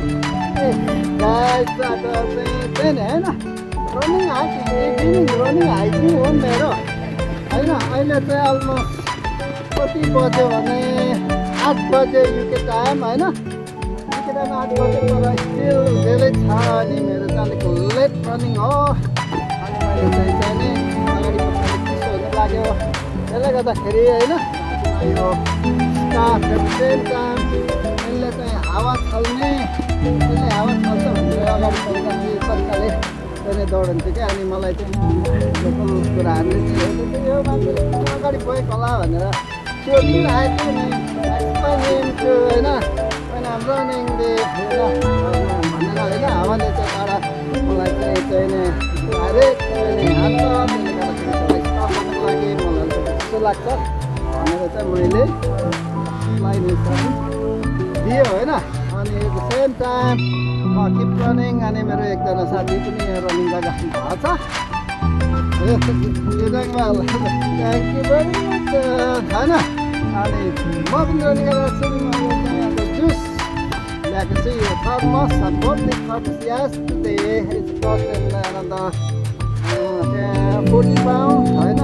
Guys आज चाहिँ त्यही नै होइन running hiking evening running hiking हो मेरो होइन। अहिले चाहिँ अलमोस्ट कति बज्यो भने 8 बजे युके टाइम होइन। युके टाइम 8 बजे तर स्टिल धेरै छ अनि मेरो चाहिँ अलिक लेट रनिङ हो। अनि मैले चाहिँ नि अगाडिको चिसो हुन लाग्यो त्यसले गर्दाखेरि होइन यो स्टाफ सेम टाइम यसले चाहिँ हावा छल्ने यसले हावा छल्छ भनेर अगाडि चलेका तरिकाले त्यसले दौडन्थ्यो क्या। अनि मलाई चाहिँ लोकल कुराहरूले चाहिँ यो मान्छेले अगाडि गएको होला भनेर सोधिरहेको नि एक्सप्लेन टु होइन when I'm running भनेर होइन। हावाले चाहिँ एउटा मलाई चाहिँ नि डाइरेक्ट हान्छ त्यसले गर्दाखेरि स्टप गर्नको लागि मलाई चिसो लाग्छ भनेर चाहिँ मैले दियो होइन। अनि at the same time keep running अनि मेरो एकजना साथी पनि रनिङ गरिराख्नु भएको छ। थ्याङ्क यू भेरी मच होइन। अनि म पनि रनिङ गरिरहेको छु। जुस ल्याएको छु यो थर्मस थर्मस यस्तै अन्त 40 पाउन्ड होइन।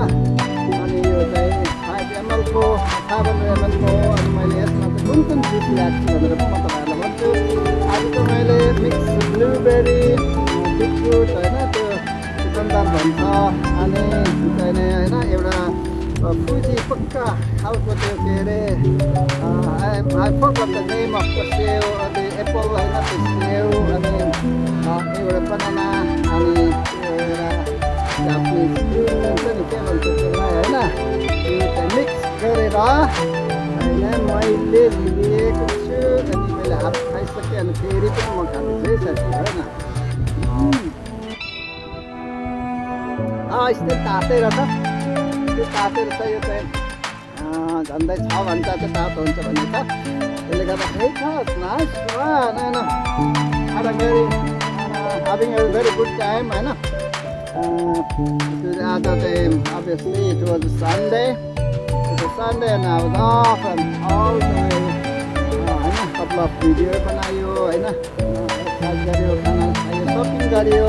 अनि यो चाहिँ 5 ml को 500 ml को। अनि मैले यसमा चाहिँ कुन जुस ल्याएको छु भनेर म तपाईँहरूलाई भन्छु। आज चाहिँ मैले मिक्स ब्लुबेरी बिटरुट होइन त्यो चुकन्दर भन्छ अनि चाहिँ होइन एउटा फुजी पक्का खालको त्यो के अरे I forgot the name of the save अनि एप्पल होइन त्यो सेव अनि एउटा बनाना अनि एउटा जापानिज फ्रुट हुन्छ नि के भन्छ त्यसलाई होइन। त्यो चाहिँ मिक्स गरेर होइन मैले लिएको छु। अनि मैले हाफ खाइसकेँ अनि फेरि पनि म खाँदैछु है साथी होइन। यस्तै तातेर त त्यो तातेर छ यो चाहिँ झन्डै 6 घन्टा चाहिँ तातो हुन्छ भन्ने छ। त्यसले गर्दाखेरि नाइस होइन having a very good time होइन। आज चाहिँ obviously it was a Sunday and I was off and all the way होइन। couple of भिडियो बनायो होइन एक्सर्साइज गऱ्यो खाना खायो सपिङ गऱ्यो।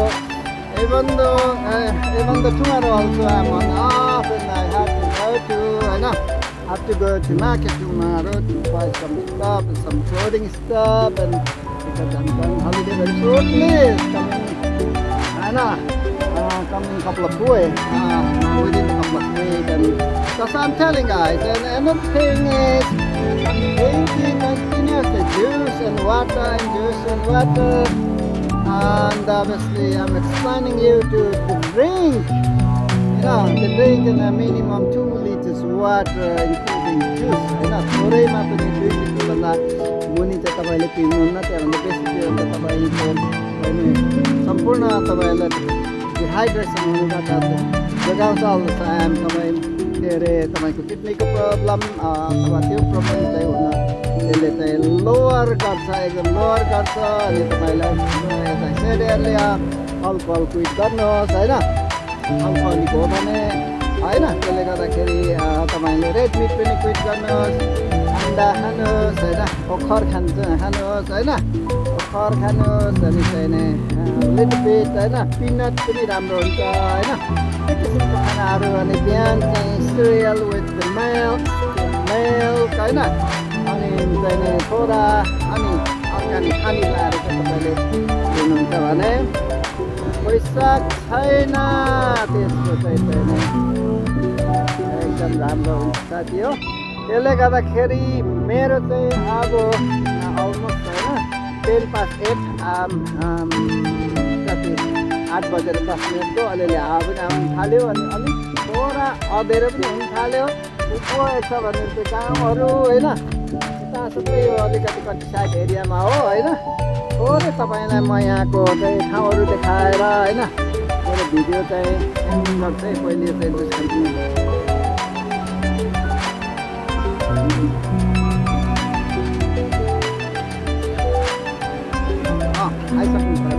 Even though tomorrow also I'm on off and I have to go to market tomorrow to buy some stuff and some clothing stuff and because I'm going holiday very shortly. It's coming couple of weeks within a couple of weeks. And that's what I'm telling guys. And another thing is I'm drinking continuously juice and water. And obviously I'm explaining you to drink, to drink in a minimum 2 liters water including juice होइन। थोरैमा पनि 2 लिटरभन्दा मुनि चाहिँ तपाईँले पिउनुहुन्न। त्यहाँभन्दा बेसी पियो भने तपाईँको सम्पूर्ण तपाईँलाई डिहाइड्रेसन हुनुबाट जोगाउँछ। तपाईँ के अरे तपाईँको किडनीको प्रब्लम अथवा त्यो प्रब्लम चाहिँ हुन त्यसले चाहिँ लोवर गर्छ एकदम लोवर गर्छ। अनि तपाईँलाई सेडेरले अल्कोहल क्विट गर्नुहोस् होइन। अल्कोहलिक हो भने होइन त्यसले गर्दाखेरि तपाईँले रेड मिट पनि क्विट गर्नुहोस्। अन्डा खानुहोस् होइन। ओखर खानुहोस् होइन। ओखर खानुहोस् अनि चाहिँ नि लिटल बिट होइन पिनट पनि राम्रो हुन्छ होइन। त्यो किसिमको खानाहरू अनि बिहान चाहिँ सिरियल विथ द मिल्क होइन। अनि चाहिँ थोडा अनि अर्ग्यानिक खानी लाएर चाहिँ तपाईँले दिनुहुन्छ भने पैसा छैन त्यसको चाहिँ एकदम राम्रो हुन्छ साथी हो। त्यसले गर्दाखेरि मेरो चाहिँ अब अलमोस्ट होइन 10:08 कति 8 बजेर 10 मिनटको अलिअलि हावा पनि आउनु थाल्यो। अनि अलिक थोडा अँधेरो पनि हुन थाल्यो। छ भने त्यो गाउँहरू होइन यता सबै यो अलिकति कति साइड एरियामा हो होइन। थोरै तपाईँलाई म यहाँको चाहिँ ठाउँहरू देखाएर होइन मेरो भिडियो चाहिँ एन्डिङ गर्छ है। पहिले चाहिँ आइसक्नु भयो।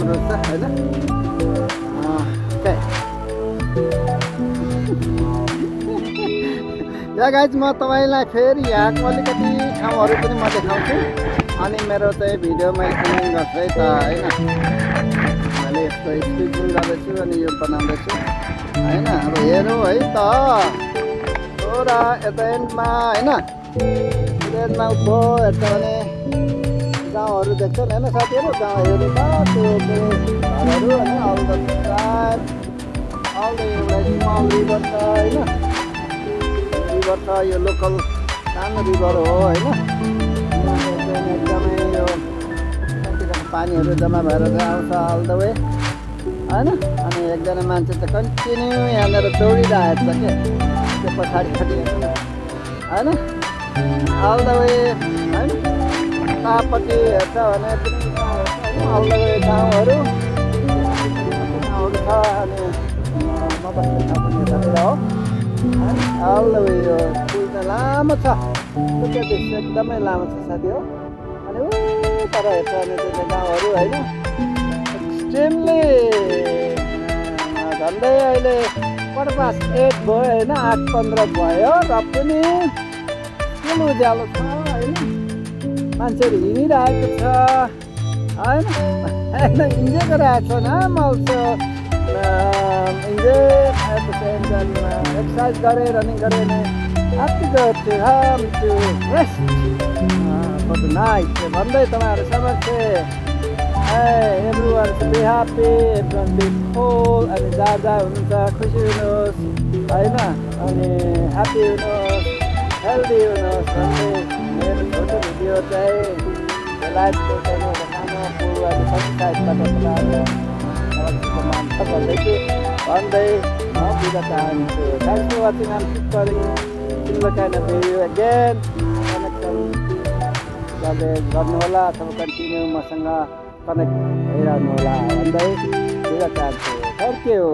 राम्रो छ होइन ओके या गाइज म तपाईँलाई फेरि यहाँको अलिकति ठाउँहरू पनि म देखाउँछु अनि मेरो चाहिँ भिडियो मैले एन्डिङ गर्छु है त होइन मैले यस्तो स्पिड गर्दैछु अनि यो बनाउँदैछु होइन अब हेरौँ है त थोडा यता एन्डमा होइन एन्डमा उभो हेर्छ भने गाउँहरू देख्छन् होइन साथीहरू गाउँहरू त त्यो घरहरू होइन all the side all the एउटा स्मल रिभर छ होइन रिभर छ यो लोकल सानो रिभर हो होइन एकदमै यो पानीहरू जम्मा भएर आउँछ अल द वे होइन अनि एकजना मान्छे त कन्टिन्यू यहाँनिर दौडिरहेको छ क्या त्यो पछाडि होइन अल द वे होइन तापट्टि हेर्छ भने पनि अल द वे गाउँहरू छ अनि म बस्ने ठाउँ पनि यतातिर हो अल द वे यो पुल चाहिँ लामो छ एकदमै लामो छ साथी हो अनि ऊ तर हेर्छ भने त्यो गाउँहरू होइन एक्सट्रिमली झन्डै अहिले 8:15 भयो होइन 8:15 भयो र पनि ठुलो उज्यालो छ होइन मान्छेहरू हिँडिरहेको छ होइन इन्जोय गरिरहेको छ न अल्सो इन्जोय एक्सर्साइज गरेँ रनिङ गरेँ भने happy go to home to rest for the night भन्दै तपाईँहरू समक्ष everyone should be happy, everyone be cool अनि जहाँ हुनुहुन्छ खुसी हुनुहोस् होइन अनि ह्याप्पी हुनुहोस् हेल्दी हुनुहोस् भन्दै मेरो छोटो भिडियो चाहिँ लाइफको चाहिँ मेरो सानो फुल अनि कति साइडबाट तपाईँहरू मान्छ भन्दैछु भन्दै म बिदा चाहन्छु थ्याङ्क्स फर वाचिङ आम किप गरिङ similar kind of video again connection गर्नुहोला अथवा कन्टिन्यू मसँग कनेक्ट भइरहनुहोला भन्दै बिदा चाहन्छु थ्याङ्क यू